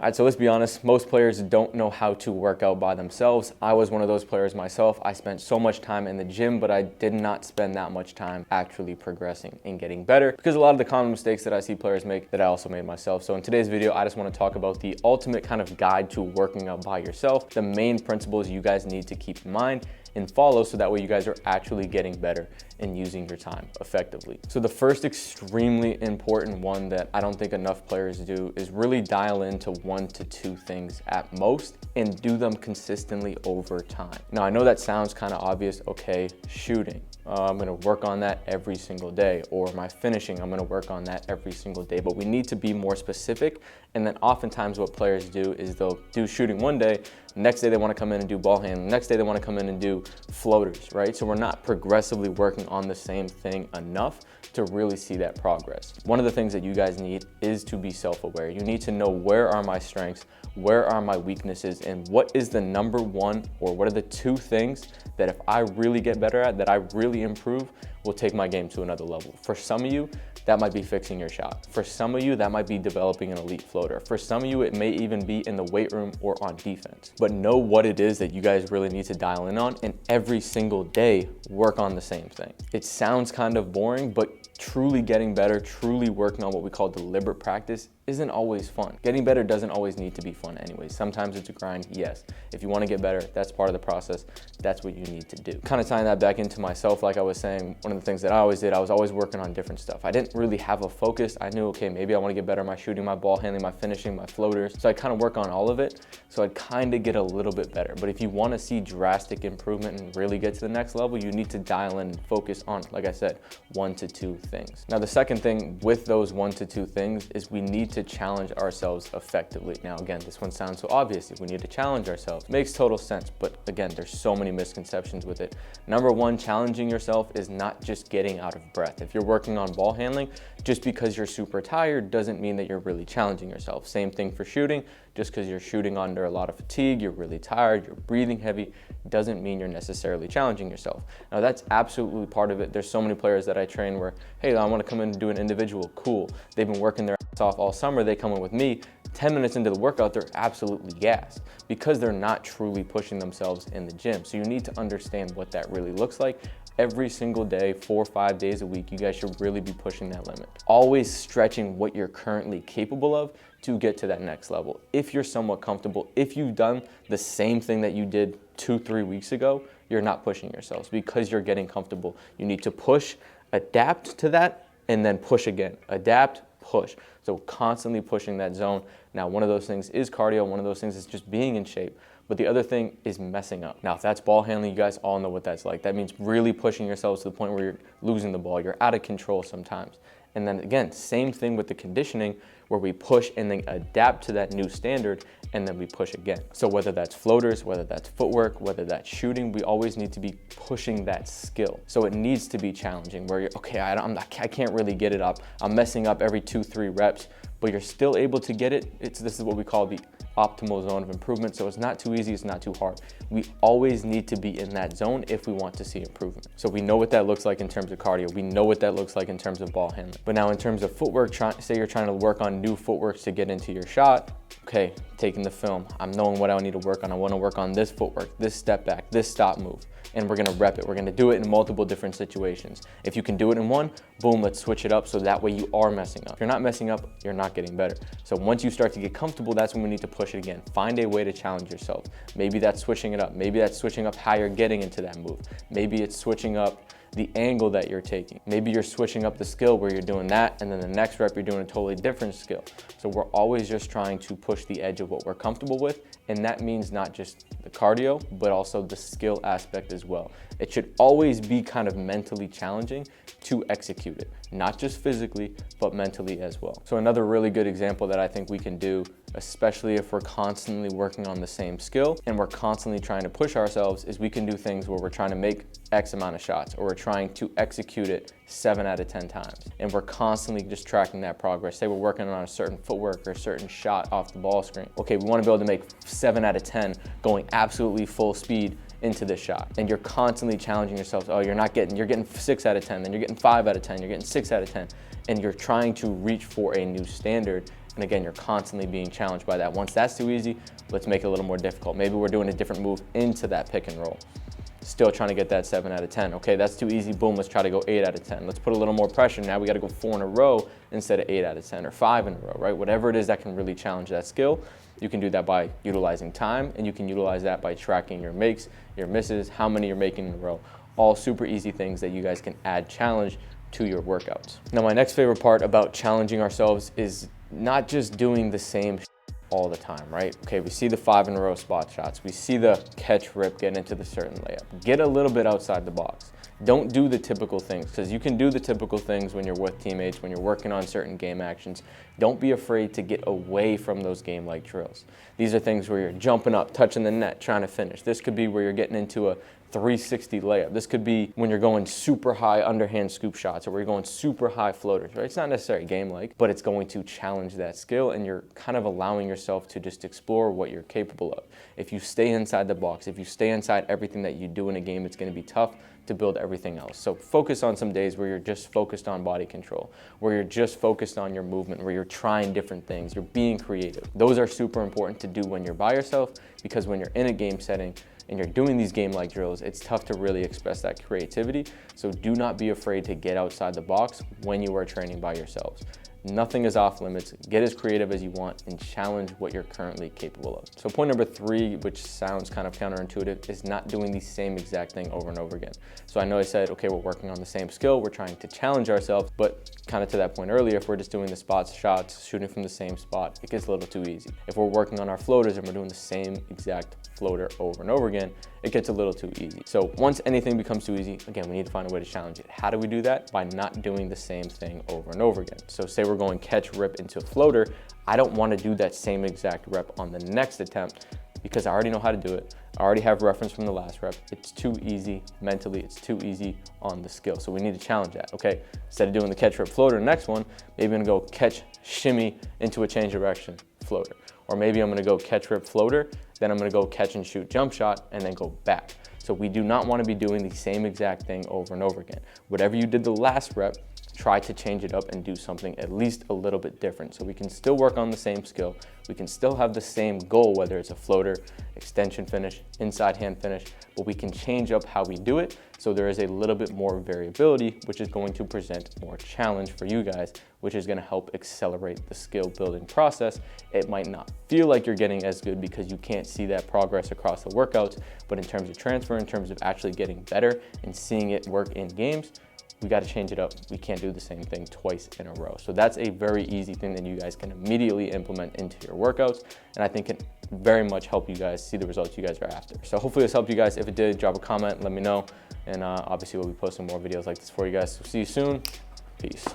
All right, so let's be honest, most players don't know how to work out by themselves. I was one of those players myself. I spent so much time in the gym, but I did not spend that much time actually progressing and getting better because a lot of the common mistakes that I see players make that I also made myself. So in today's video, I just want to talk about the ultimate kind of guide to working out by yourself, the main principles you guys need to keep in mind and follow so that way you guys are actually getting better and using your time effectively. So the first extremely important one that I don't think enough players do is really dial into 1 to 2 things at most and do them consistently over time. Now I know that sounds kind of obvious. Okay, shooting. I'm gonna work on that every single day, or my finishing, I'm gonna work on that every single day, but we need to be more specific. And then oftentimes what players do is they'll do shooting one day, next day they wanna come in and do ball handling, next day they wanna come in and do floaters, right? So we're not progressively working on the same thing enough to really see that progress. One of the things that you guys need is to be self-aware. You need to know, where are my strengths, where are my weaknesses, and what is the number one, or what are the 2 things that if I really get better at, that I really improve, will take my game to another level. For some of you, that might be fixing your shot. For some of you, that might be developing an elite floater. For some of you, it may even be in the weight room or on defense. But know what it is that you guys really need to dial in on, and every single day, work on the same thing. It sounds kind of boring, but truly getting better, truly working on what we call deliberate practice isn't always fun. Getting better doesn't always need to be fun anyways. Sometimes it's a grind, yes. If you want to get better, that's part of the process. That's what you need to do. Kind of tying that back into myself, like I was saying, one of the things that I always did, I was always working on different stuff. I didn't really have a focus. I knew, okay, maybe I want to get better at my shooting, my ball handling, my finishing, my floaters. So I kind of work on all of it. So I'd kind of get a little bit better. But if you want to see drastic improvement and really get to the next level, you need to dial in and focus on, like I said, 1 to 2 things. Now, the second thing with those 1 to 2 things is we need to challenge ourselves effectively. Now, again, this one sounds so obvious. If we need to challenge ourselves, makes total sense. But again, there's so many misconceptions with it. Number one, challenging yourself is not just getting out of breath. If you're working on ball handling, just because you're super tired doesn't mean that you're really challenging yourself. Same thing for shooting. Just because you're shooting under a lot of fatigue, you're really tired, you're breathing heavy, doesn't mean you're necessarily challenging yourself. Now, that's absolutely part of it. There's so many players that I train where, hey, I want to come in and do an individual. Cool. They've been working their ass off all summer. They come in with me. 10 minutes into the workout, they're absolutely gassed because they're not truly pushing themselves in the gym. So you need to understand what that really looks like. Every single day, 4 or 5 days a week, you guys should really be pushing that limit. Always stretching what you're currently capable of to get to that next level. If you're somewhat comfortable, if you've done the same thing that you did 2-3 weeks ago, you're not pushing yourselves because you're getting comfortable. You need to push, adapt to that, and then push again. Adapt, push. So constantly pushing that zone. Now, one of those things is cardio. One of those things is just being in shape. But the other thing is messing up. Now, if that's ball handling, you guys all know what that's like. That means really pushing yourselves to the point where you're losing the ball. You're out of control sometimes. And then again, same thing with the conditioning, where we push and then adapt to that new standard, and then we push again. So whether that's floaters, whether that's footwork, whether that's shooting, we always need to be pushing that skill. So it needs to be challenging, where you're, okay, I can't really get it up. I'm messing up every 2-3 reps, but you're still able to get it. This is what we call the optimal zone of improvement. So it's not too easy, it's not too hard. We always need to be in that zone if we want to see improvement. So we know what that looks like in terms of cardio. We know what that looks like in terms of ball handling. But now in terms of footwork, say you're trying to work on new footworks to get into your shot. Okay, taking the film, I'm knowing what I need to work on. I want to work on this footwork, this step back, this stop move, and we're going to rep it. We're going to do it in multiple different situations. If you can do it in one, boom, let's switch it up so that way you are messing up. If you're not messing up, you're not getting better. So once you start to get comfortable, that's when we need to push it again. Find a way to challenge yourself. Maybe that's switching it up. Maybe that's switching up how you're getting into that move. Maybe it's switching up the angle that you're taking. Maybe you're switching up the skill where you're doing that, and then the next rep you're doing a totally different skill. So we're always just trying to push the edge of what we're comfortable with, and that means not just the cardio, but also the skill aspect as well. It should always be kind of mentally challenging to execute it, not just physically, but mentally as well. So another really good example that I think we can do, especially if we're constantly working on the same skill and we're constantly trying to push ourselves, is we can do things where we're trying to make X amount of shots, or we're trying to execute it 7 out of 10 times. And we're constantly just tracking that progress. Say we're working on a certain footwork or a certain shot off the ball screen. Okay, we want to be able to make 7 out of 10 going absolutely full speed into this shot. And you're constantly challenging yourself. Oh, you're getting 6 out of 10, then you're getting 5 out of 10, you're getting 6 out of 10. And you're trying to reach for a new standard. And again, you're constantly being challenged by that. Once that's too easy, let's make it a little more difficult. Maybe we're doing a different move into that pick and roll. Still trying to get that 7 out of 10. Okay, that's too easy. Boom, let's try to go 8 out of 10. Let's put a little more pressure. Now we got to go 4 in a row instead of 8 out of 10 or 5 in a row, right? Whatever it is that can really challenge that skill, you can do that by utilizing time, and you can utilize that by tracking your makes, your misses, how many you're making in a row. All super easy things that you guys can add challenge to your workouts. Now, my next favorite part about challenging ourselves is not just doing the same all the time, right? Okay, we see the 5 in a row spot shots. We see the catch rip get into the certain layup. Get a little bit outside the box. Don't do the typical things, because you can do the typical things when you're with teammates, when you're working on certain game actions. Don't be afraid to get away from those game-like drills. These are things where you're jumping up, touching the net, trying to finish. This could be where you're getting into a 360 layup. This could be when you're going super high underhand scoop shots, or where you're going super high floaters, right? It's not necessarily game-like, but it's going to challenge that skill, and you're kind of allowing yourself to just explore what you're capable of. If you stay inside the box, if you stay inside everything that you do in a game, it's going to be tough to build everything else. So focus on some days where you're just focused on body control, where you're just focused on your movement, where you're trying different things, you're being creative. Those are super important to do when you're by yourself, because when you're in a game setting and you're doing these game-like drills, it's tough to really express that creativity. So do not be afraid to get outside the box when you are training by yourselves. Nothing is off limits. Get as creative as you want and challenge what you're currently capable of. So point number 3, which sounds kind of counterintuitive, is not doing the same exact thing over and over again. So I know I said, okay, we're working on the same skill, we're trying to challenge ourselves, but kind of to that point earlier, if we're just doing the spot shots, shooting from the same spot, it gets a little too easy. If we're working on our floaters and we're doing the same exact floater over and over again, it gets a little too easy. So once anything becomes too easy, again, we need to find a way to challenge it. How do we do that? By not doing the same thing over and over again. So say we're going catch, rip into a floater. I don't want to do that same exact rep on the next attempt, because I already know how to do it. I already have reference from the last rep. It's too easy mentally. It's too easy on the skill. So we need to challenge that, okay? Instead of doing the catch, rip, floater, the next one, maybe I'm gonna go catch, shimmy into a change direction floater. Or maybe I'm gonna go catch, rip, floater, then I'm gonna go catch and shoot jump shot, and then go back. So we do not wanna be doing the same exact thing over and over again. Whatever you did the last rep, try to change it up and do something at least a little bit different, so we can still work on the same skill. We can still have the same goal, whether it's a floater, extension finish, inside hand finish, but we can change up how we do it, so there is a little bit more variability, which is going to present more challenge for you guys, which is going to help accelerate the skill building process. It might not feel like you're getting as good because you can't see that progress across the workouts, but in terms of transfer, in terms of actually getting better and seeing it work in games, we got to change it up. We can't do the same thing twice in a row. So that's a very easy thing that you guys can immediately implement into your workouts, and I think can very much help you guys see the results you guys are after. So hopefully this helped you guys. If it did, drop a comment, let me know, and obviously we'll be posting more videos like this for you guys. So see you soon. Peace.